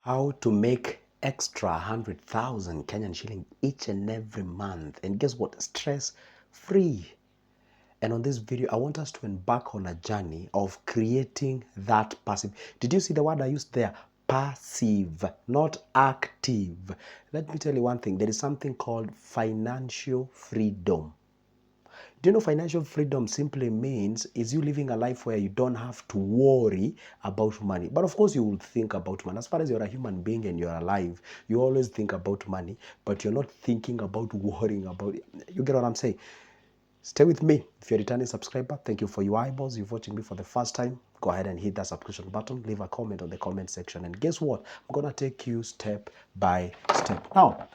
How to make extra 100,000 Kenyan shilling each and every month. And guess what? Stress free. And on this video, I want us to embark on a journey of creating that passive. Did you see the word I used there? Passive, not active. Let me tell you one thing. There is something called financial freedom. Do you know financial freedom simply means is you living a life where you don't have to worry about money. But of course you will think about money. As far as you're a human being and you're alive, you always think about money, but you're not thinking about worrying about it. You get what I'm saying? Stay with me. If you're a returning subscriber, thank you for your eyeballs. You're watching me for the first time. Go ahead and hit that subscription button. Leave a comment on the comment section. And guess what? I'm going to take you step by step. Now,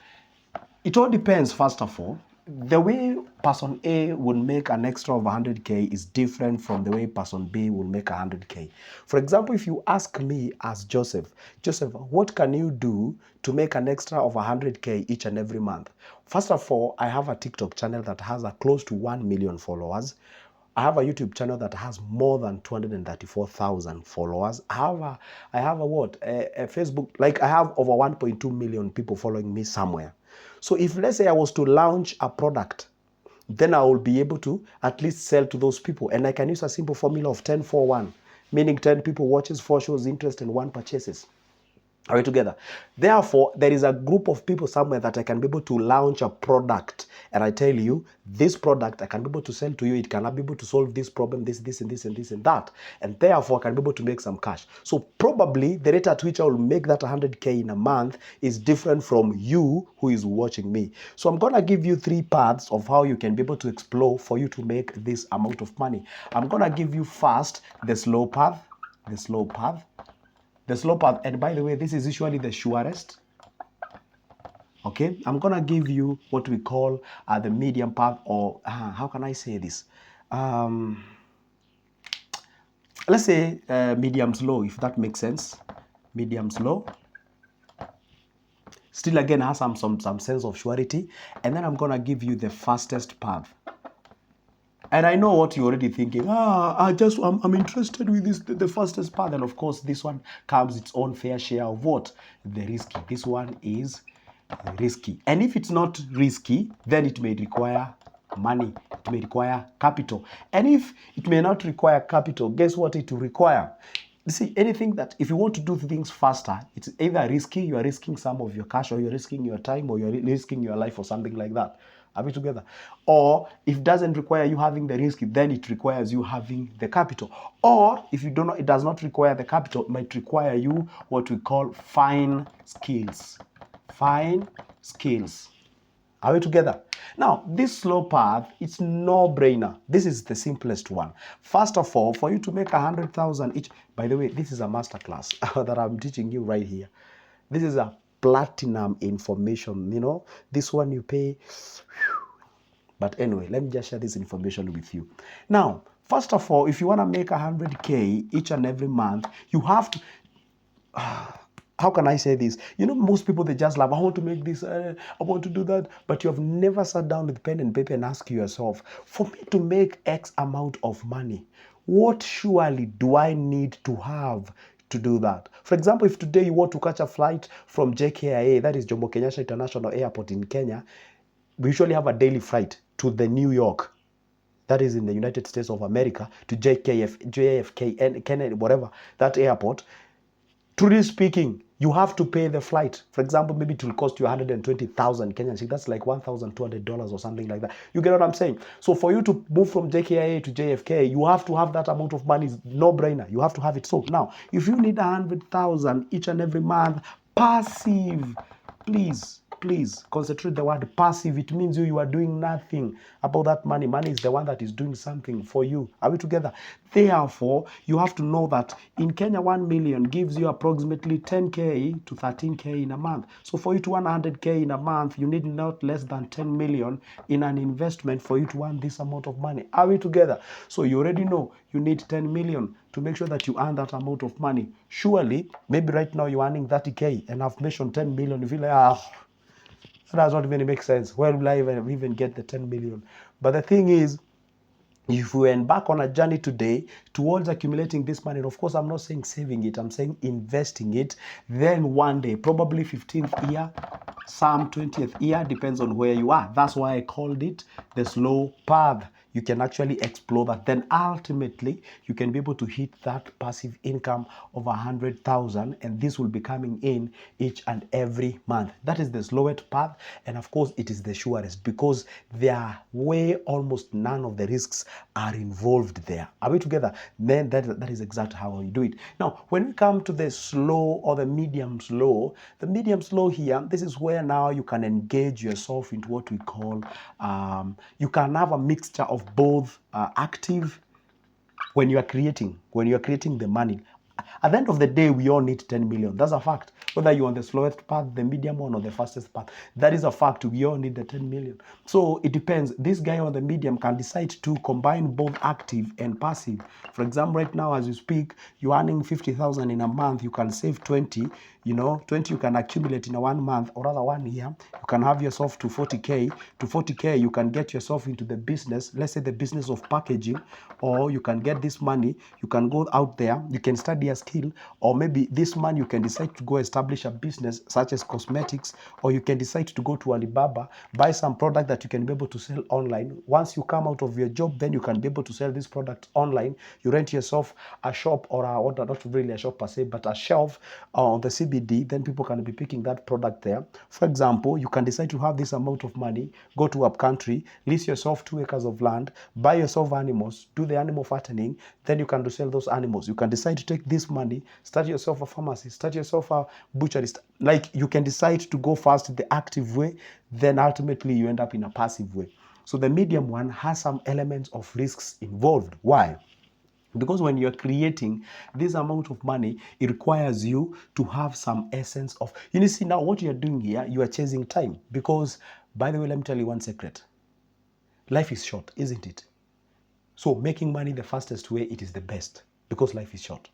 it all depends, first of all. The way person A will make an extra of 100K is different from the way person B will make 100K. For example, if you ask me as Joseph, what can you do to make an extra of 100K each and every month? First of all, I have a TikTok channel that has a close to 1 million followers. I have a YouTube channel that has more than 234,000 followers. I have a Facebook, like I have over 1.2 million people following me somewhere. So if let's say I was to launch a product, then I will be able to at least sell to those people. And I can use a simple formula of 10-4-1, meaning 10 people watches, 4 shows interest, and 1 purchases. Are we together? Therefore, there is a group of people somewhere that I can be able to launch a product. And I tell you, this product I can be able to sell to you. It cannot be able to solve this problem, this, and this, and this, and that. And therefore, I can be able to make some cash. So probably the rate at which I will make that 100K in a month is different from you who is watching me. So I'm going to give you 3 paths of how you can be able to explore for you to make this amount of money. I'm going to give you first the slow path, the slow path. The slow path, and by the way, this is usually the surest. Okay, I'm gonna give you what we call the medium path, or how can I say this? Let's say medium slow, if that makes sense. Medium slow. Still, again, has some sense of surety, and then I'm gonna give you the fastest path. And I know what you're already thinking. I'm interested with this, the fastest path. And of course, this one comes its own fair share of what? The risky. This one is risky. And if it's not risky, then it may require money. It may require capital. And if it may not require capital, guess what it will require? You see, anything that, if you want to do things faster, it's either risky, you are risking some of your cash, or you're risking your time, or you're risking your life, or something like that. Are we together? Or if it doesn't require you having the risk, then it requires you having the capital. Or if you don't know, it does not require the capital, it might require you what we call fine skills. Fine skills. Are we together? Now, this slow path, it's no-brainer. This is the simplest one. First of all, for you to make 100,000 each, by the way, this is a masterclass that I'm teaching you right here. This is a platinum information, you know. This one you pay. But anyway, let me just share this information with you. Now, first of all, if you want to make 100K each and every month, you have to... how can I say this? You know, most people, they just love, I want to make this, I want to do that. But you have never sat down with pen and paper and asked yourself, for me to make X amount of money, what surely do I need to have to do that? For example, if today you want to catch a flight from JKIA, that is Jomo Kenyatta International Airport in Kenya, we usually have a daily flight to the New York, that is in the United States of America, to JFK, and Kennedy, whatever, that airport. Truly speaking, you have to pay the flight. For example, maybe it will cost you 120,000 Kenyan shillings. That's like $1,200 or something like that. You get what I'm saying? So for you to move from JKIA to JFK, you have to have that amount of money. It's no-brainer. You have to have it. So now, if you need 100,000 each and every month, passive, please concentrate the word passive. It means you are doing nothing about that money. Money is the one that is doing something for you. Are we together? Therefore, you have to know that in Kenya, 1 million gives you approximately 10K to 13K in a month. So for you to earn 100K in a month, you need not less than 10 million in an investment for you to earn this amount of money. Are we together? So you already know you need 10 million to make sure that you earn that amount of money. Surely, maybe right now you're earning 30K and I've mentioned 10 million. You feel like, that does not even make sense. Where will I even get the 10 million? But the thing is, if we embark on a journey today towards accumulating this money, and of course, I'm not saying saving it, I'm saying investing it, then one day, probably 15th year, some 20th year, depends on where you are. That's why I called it the slow path. You can actually explore that. Then ultimately, you can be able to hit that passive income of 100,000, and this will be coming in each and every month. That is the slowest path, and of course, it is the surest because there are way almost none of the risks are involved there. Are we together? Then that is exactly how you do it. Now, when we come to the slow or the medium slow here, this is where now you can engage yourself into what we call, you can have a mixture of both active when you are creating the money. At the end of the day, we all need 10 million. That's a fact. Whether you're on the slowest path, the medium one, or the fastest path, that is a fact. We all need the 10 million. So it depends. This guy on the medium can decide to combine both active and passive. For example, right now, as you speak, you're earning 50,000 in a month. You can save 20. 20 you can accumulate in a 1 month, or rather 1 year. You can have yourself to 40K. To 40K, you can get yourself into the business, let's say the business of packaging, or you can get this money, you can go out there, you can study a skill, or maybe this money you can decide to go establish a business such as cosmetics, or you can decide to go to Alibaba, buy some product that you can be able to sell online. Once you come out of your job, then you can be able to sell this product online. You rent yourself a shop, or not really a shop per se, but a shelf on the CBD, then people can be picking that product there. For example, you can decide to have this amount of money, go to a country, lease yourself 2 acres of land, buy yourself animals, do the animal fattening, then you can sell those animals. You can decide to take this money, start yourself a pharmacy, start yourself a butchery. Like, you can decide to go first the active way, then ultimately you end up in a passive way. So the medium one has some elements of risks involved. Why? Because when you're creating this amount of money, it requires you to have some essence of, see, now what you're doing here, you are chasing time. Because, by the way, let me tell you one secret. Life is short, isn't it? So making money the fastest way, it is the best, because life is short.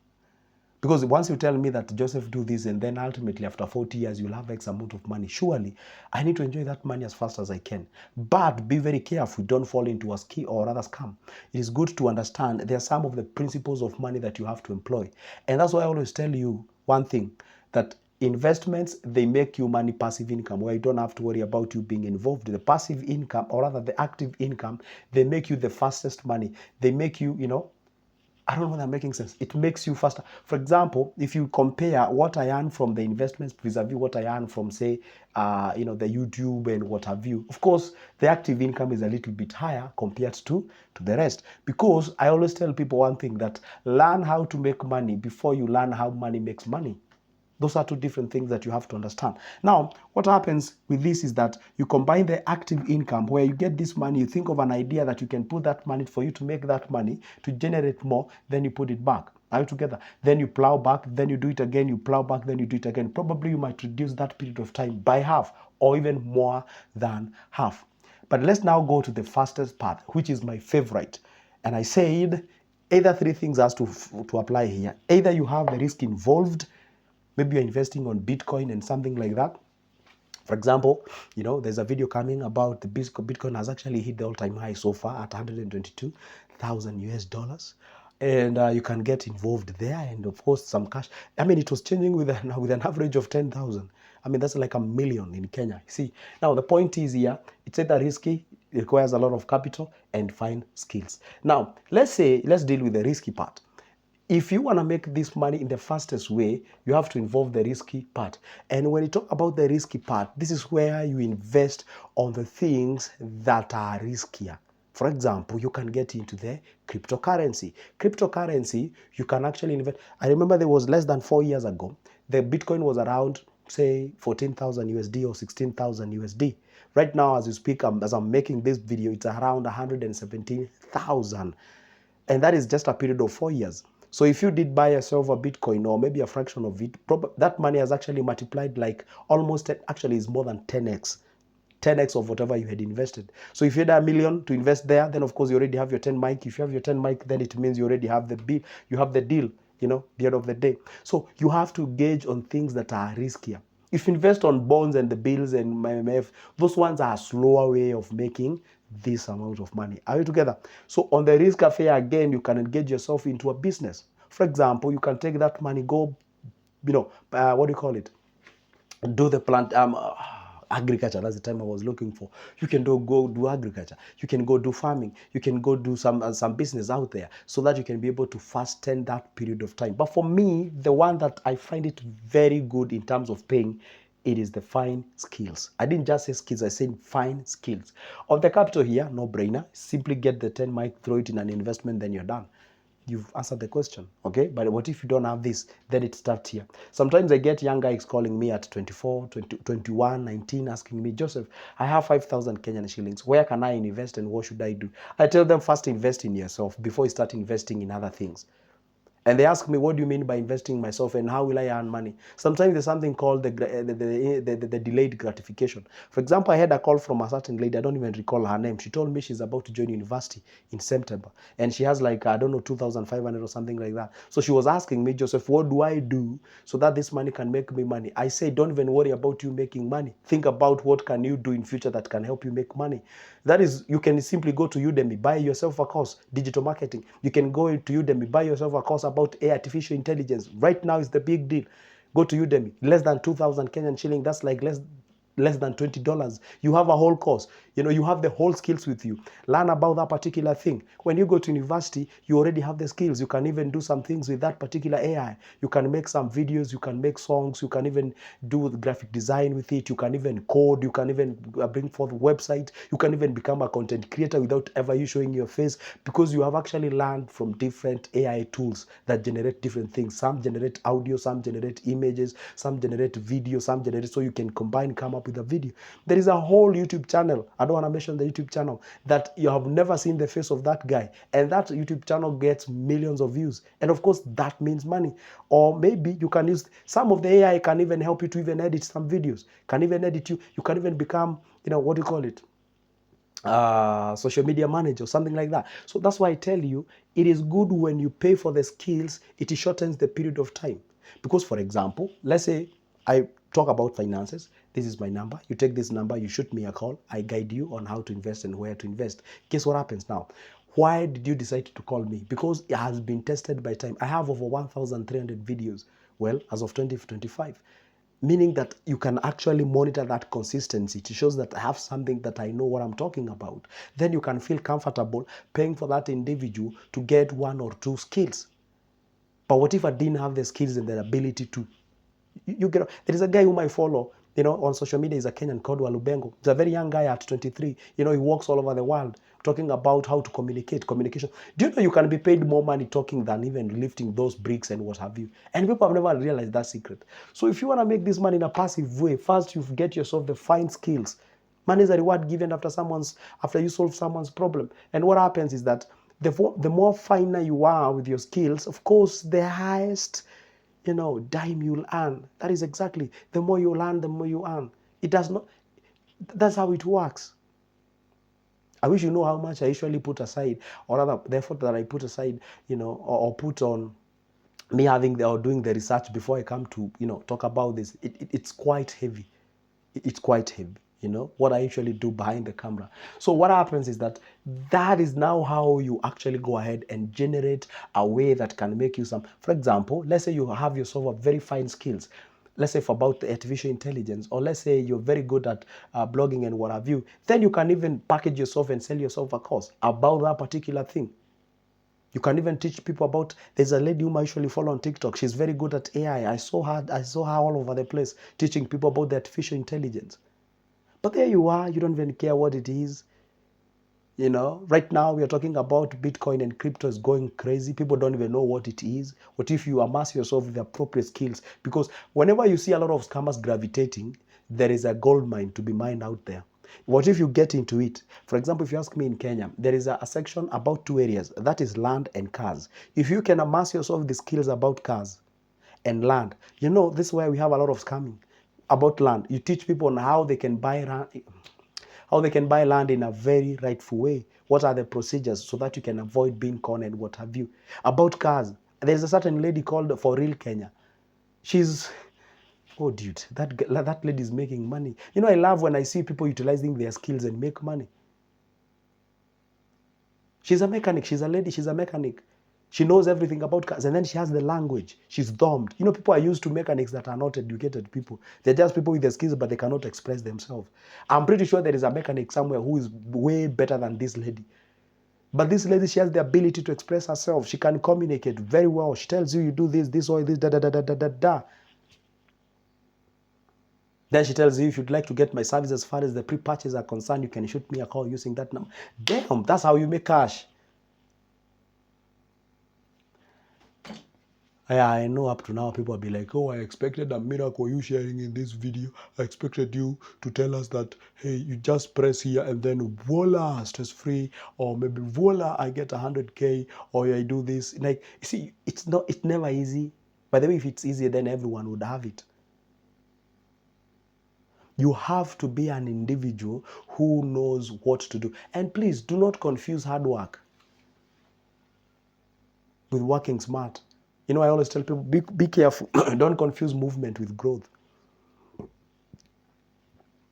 Because once you tell me that, Joseph, do this, and then ultimately after 40 years you'll have X amount of money, surely I need to enjoy that money as fast as I can. But be very careful, don't fall into a ski or rather scam. It is good to understand there are some of the principles of money that you have to employ. And that's why I always tell you one thing, that investments, they make you money passive income, where you don't have to worry about you being involved. The passive income, or rather the active income, they make you the fastest money. They make you, I don't know if I'm making sense. It makes you faster. For example, if you compare what I earn from the investments vis-a-vis what I earn from, say, the YouTube and what have you, of course, the active income is a little bit higher compared to the rest. Because I always tell people one thing, that learn how to make money before you learn how money makes money. Those are two different things that you have to understand. Now, what happens with this is that you combine the active income, where you get this money, you think of an idea that you can put that money, for you to make that money, to generate more, then you put it back. Are you together? Then you plow back, then you do it again, you plow back, then you do it again. Probably you might reduce that period of time by half, or even more than half. But let's now go to the fastest path, which is my favorite. And I said, either three things has to apply here. Either you have the risk involved, maybe you're investing on Bitcoin and something like that. For example, there's a video coming about the Bitcoin has actually hit the all-time high so far at 122,000 US dollars. And you can get involved there, and of course some cash. I mean, it was changing with an average of 10,000. I mean, that's like $1 million in Kenya. See, now the point is here, it's either risky, it requires a lot of capital, and fine skills. Now, let's deal with the risky part. If you want to make this money in the fastest way, you have to involve the risky part. And when you talk about the risky part, this is where you invest on the things that are riskier. For example, you can get into the cryptocurrency. Cryptocurrency, you can actually invest. I remember there was less than 4 years ago, the Bitcoin was around, say, 14,000 USD or 16,000 USD. Right now, as you speak, as I'm making this video, it's around 117,000. And that is just a period of 4 years. So if you did buy yourself a Bitcoin, or maybe a fraction of it, that money has actually multiplied, like almost, actually is more than 10x. 10x of whatever you had invested. So if you had $1 million to invest there, then of course you already have your 10 mic. If you have your 10 mic, then it means you already have the bill. You have the deal, the end of the day. So you have to gauge on things that are riskier. If you invest on bonds and the bills and MMF, those ones are a slower way of making this amount of money. Are you together? So on the risk cafe, again, you can engage yourself into a business. For example, you can take that money, go, what do you call it? Do the plant agriculture. That's the time I was looking for. You can go do agriculture. You can go do farming. You can go do some business out there, so that you can be able to fasten that period of time. But for me, the one that I find it very good in terms of paying, it is the fine skills. I didn't just say skills, I said fine skills. On the capital here, no brainer. Simply get the 10 mic, throw it in an investment, then you're done. You've answered the question, okay? But what if you don't have this? Then it starts here. Sometimes I get young guys calling me at 24, 20, 21, 19, asking me, Joseph, I have 5,000 Kenyan shillings. Where can I invest and what should I do? I tell them, first invest in yourself before you start investing in other things. And they ask me, what do you mean by investing in myself and how will I earn money? Sometimes there's something called the delayed gratification. For example, I had a call from a certain lady. I don't even recall her name. She told me she's about to join university in September. And she has like, I don't know, 2,500 or something like that. So she was asking me, Joseph, what do I do so that this money can make me money? I say, don't even worry about you making money. Think about what can you do in future that can help you make money. That is, you can simply go to Udemy, buy yourself a course, digital marketing. You can go to Udemy, buy yourself a course about artificial intelligence. Right now is the big deal. Go to Udemy, less than 2,000 Kenyan shilling. That's like less than $20. You have a whole course. You have the whole skills with you. Learn about that particular thing. When you go to university, you already have the skills. You can even do some things with that particular AI. You can make some videos, you can make songs, you can even do graphic design with it, you can even code, you can even bring forth a website, you can even become a content creator without ever you showing your face, because you have actually learned from different AI tools that generate different things. Some generate audio, some generate images, some generate video, some generate, so you can combine, come up with a video. There is a whole YouTube channel, I don't want to mention the YouTube channel, that you have never seen the face of that guy, and that YouTube channel gets millions of views, and of course that means money. Or maybe you can use some of the AI, can even help you to even edit some videos, can even edit you can even become, what do you call it, social media manager or something like that. So that's why I tell you, it is good when you pay for the skills. It shortens the period of time. Because, for example, let's say I talk about finances. This is my number. You take this number, you shoot me a call. I guide you on how to invest and where to invest. Guess what happens now? Why did you decide to call me? Because it has been tested by time. I have over 1,300 videos, well, as of 2025. Meaning that you can actually monitor that consistency. It shows that I have something that I know what I'm talking about. Then you can feel comfortable paying for that individual to get one or two skills. But what if I didn't have the skills and the ability to? You get. There is a guy whom I follow, on social media. Is a Kenyan called Walubengo. He's a very young guy at 23. He walks all over the world talking about how to communication. Do you know you can be paid more money talking than even lifting those bricks and what have you? And people have never realized that secret. So if you want to make this money in a passive way, first you get yourself the fine skills. Money is a reward given after you solve someone's problem. And what happens is that the more finer you are with your skills, of course, the highest dime you'll earn. That is exactly, the more you learn, the more you earn. It does not, that's how it works. I wish you know how much I usually put aside, or rather the effort that I put aside, or put on me having or doing the research before I come to, talk about this. It's quite heavy. It's quite heavy. What I usually do behind the camera. So what happens is that is now how you actually go ahead and generate a way that can make you some. For example, let's say you have yourself a very fine skills. Let's say for about the artificial intelligence, or let's say you're very good at blogging and what have you. Then you can even package yourself and sell yourself a course about that particular thing. You can even teach people about, there's a lady whom I usually follow on TikTok. She's very good at AI. I saw her all over the place teaching people about the artificial intelligence. But there you are, you don't even care what it is. Right now we are talking about Bitcoin and crypto is going crazy. People don't even know what it is. What if you amass yourself with the appropriate skills? Because whenever you see a lot of scammers gravitating, there is a gold mine to be mined out there. What if you get into it? For example, if you ask me in Kenya, there is a section about two areas. That is land and cars. If you can amass yourself the skills about cars and land, this is where we have a lot of scamming. About land, you teach people on how they can buy land in a very rightful way. What are the procedures so that you can avoid being conned and what have you. About cars, there's a certain lady called For Real Kenya. She's, oh dude, that lady is making money. I love when I see people utilizing their skills and make money. She's a mechanic. She's a lady. She's a mechanic. She knows everything about cars, and then she has the language. She's domed. You know, people are used to mechanics that are not educated people. They're just people with the skills, but they cannot express themselves. I'm pretty sure there is a mechanic somewhere who is way better than this lady. But this lady, she has the ability to express herself. She can communicate very well. She tells you, you do this, this, or this, da, da, da, da, da, da, da. Then she tells you, if you'd like to get my service as far as the pre-purchase are concerned, you can shoot me a call using that number. Damn, that's how you make cash. Yeah, I know up to now people will be like, oh, I expected a miracle you sharing in this video. I expected you to tell us that, hey, you just press here and then voila, stress free, or maybe voila, I get 100K, or I do this. Like, you see, it's never easy. By the way, if it's easy, then everyone would have it. You have to be an individual who knows what to do. And please do not confuse hard work with working smart. You know, I always tell people, be careful. Don't confuse movement with growth.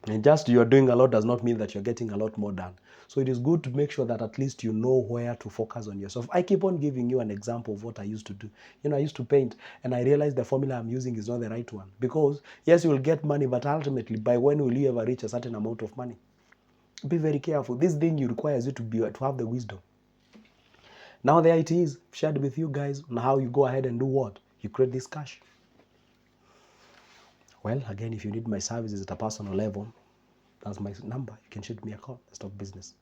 And just you're doing a lot does not mean that you're getting a lot more done. So it is good to make sure that at least you know where to focus on yourself. I keep on giving you an example of what I used to do. You know, I used to paint, and I realized the formula I'm using is not the right one. Because, yes, you will get money, but ultimately, by when will you ever reach a certain amount of money? Be very careful. This thing requires you to have the wisdom. Now there it is, shared with you guys on how you go ahead and do what? You create this cash. Well, again, if you need my services at a personal level, that's my number. You can shoot me a call. Let's talk business.